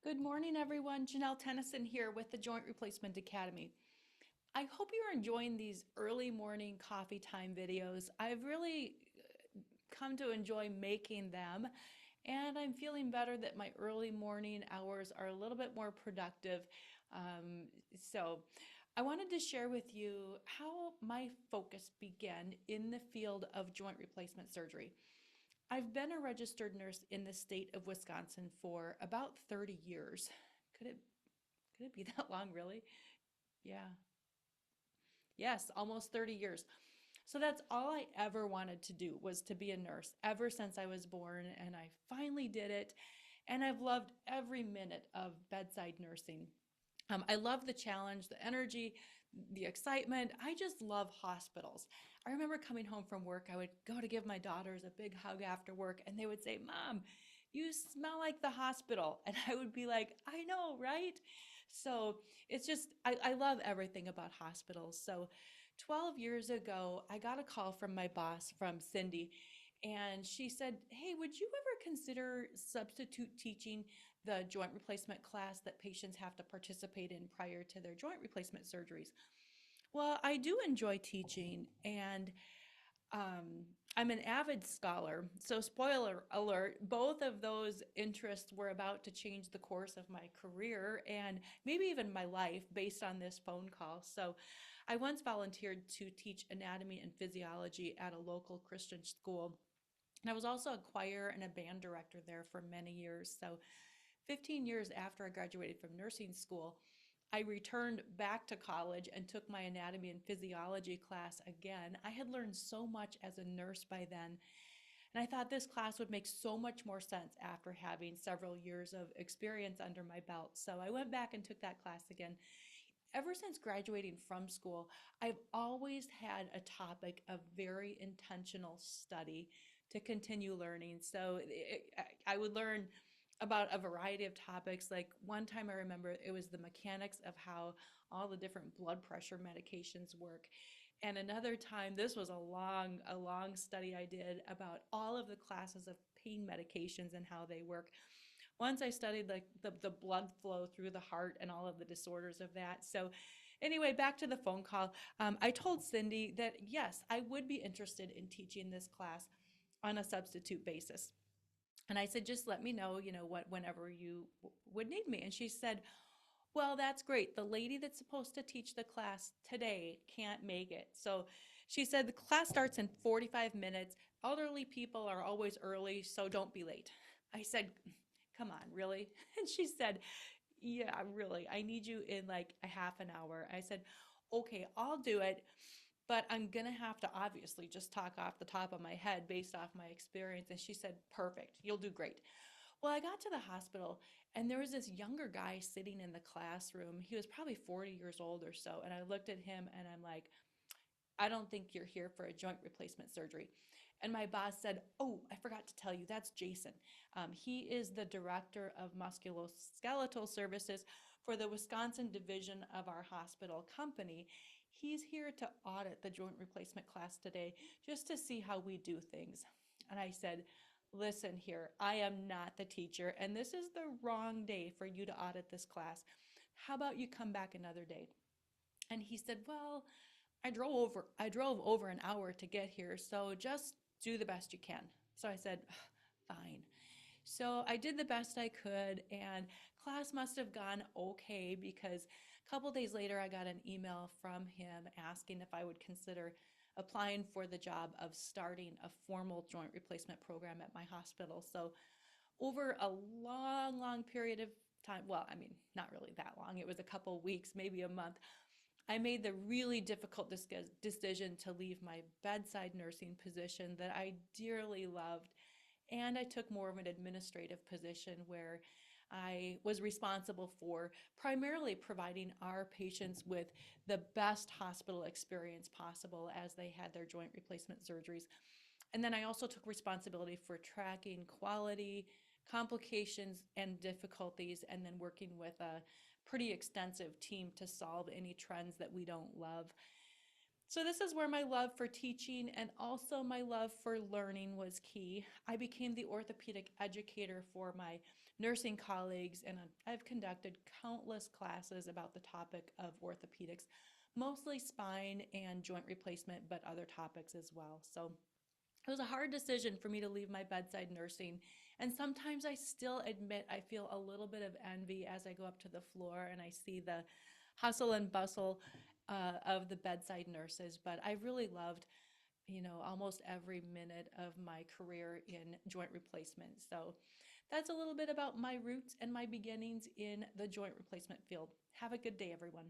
Good morning, everyone. Janelle Tennyson here with the Joint Replacement Academy. I hope you're enjoying these early morning coffee time videos. I've really come to enjoy making them, and I'm feeling better that my early morning hours are a little bit more productive. So, I wanted to share with you how my focus began in the field of joint replacement surgery. I've been a registered nurse in the state of Wisconsin for about 30 years. Could it could it be that long, really? Yeah. Yes, almost 30 years. So that's all I ever wanted to do was to be a nurse ever since I was born, and I finally did it. And I've loved every minute of bedside nursing. I love the challenge, the energy, the excitement. I just love hospitals. I remember coming home from work, I would go to give my daughters a big hug after work, and they would say, "Mom, you smell like the hospital." And I would be like, "I know, right?" So it's just, I love everything about hospitals. So 12 years ago, I got a call from my boss, from Cindy, and she said, "Hey, would you ever consider substitute teaching the joint replacement class that patients have to participate in prior to their joint replacement surgeries?" Well, I do enjoy teaching, and I'm an avid scholar. So, spoiler alert, both of those interests were about to change the course of my career and maybe even my life based on this phone call. So, I once volunteered to teach anatomy and physiology at a local Christian school. And I was also a choir and a band director there for many years. So, 15 years after I graduated from nursing school, I returned back to college and took my anatomy and physiology class again. I had learned so much as a nurse by then, and I thought this class would make so much more sense after having several years of experience under my belt. So I went back and took that class again. Ever since graduating from school, I've always had a topic of very intentional study to continue learning. So I would learn about a variety of topics. Like one time I remember it was the mechanics of how all the different blood pressure medications work. And another time, this was a long study I did about all of the classes of pain medications and how they work. Once I studied the blood flow through the heart and all of the disorders of that. So anyway, back to the phone call. I told Cindy that yes, I would be interested in teaching this class on a substitute basis. And I said, just let me know, what whenever you would need me. And she said, "Well, that's great. The lady that's supposed to teach the class today can't make it." So she said, "The class starts in 45 minutes. Elderly people are always early, so don't be late." I said, "Come on, really?" And she said, "Yeah, really. I need you in like a half an hour." I said, "Okay, I'll do it, but I'm gonna have to obviously just talk off the top of my head based off my experience." And she said, "Perfect. You'll do great." Well, I got to the hospital, and there was this younger guy sitting in the classroom. He was probably 40 years old or so. And I looked at him and I'm like, "I don't think you're here for a joint replacement surgery." And my boss said, "Oh, I forgot to tell you, that's Jason. He is the director of musculoskeletal services for the Wisconsin division of our hospital company. He's here to audit the joint replacement class today just to see how we do things." And I said, "Listen here, I am not the teacher, and this is the wrong day for you to audit this class. How about you come back another day?" And he said, "Well, I drove over an hour to get here, so just do the best you can." So I said, "Fine." So I did the best I could, and class must have gone okay because a couple days later I got an email from him asking if I would consider applying for the job of starting a formal joint replacement program at my hospital. So over a long, long period of time, well, I mean, not really that long, it was a couple weeks, maybe a month, I made the really difficult decision to leave my bedside nursing position that I dearly loved, and I took more of an administrative position where I was responsible for primarily providing our patients with the best hospital experience possible as they had their joint replacement surgeries. And then I also took responsibility for tracking quality, complications, and difficulties, and then working with a pretty extensive team to solve any trends that we don't love. So, this is where my love for teaching and also my love for learning was key. I became the orthopedic educator for my nursing colleagues, and I've conducted countless classes about the topic of orthopedics, mostly spine and joint replacement, but other topics as well. So, it was a hard decision for me to leave my bedside nursing. And sometimes I still admit I feel a little bit of envy as I go up to the floor and I see the hustle and bustle of the bedside nurses. But I really loved, almost every minute of my career in joint replacement. So that's a little bit about my roots and my beginnings in the joint replacement field. Have a good day, everyone.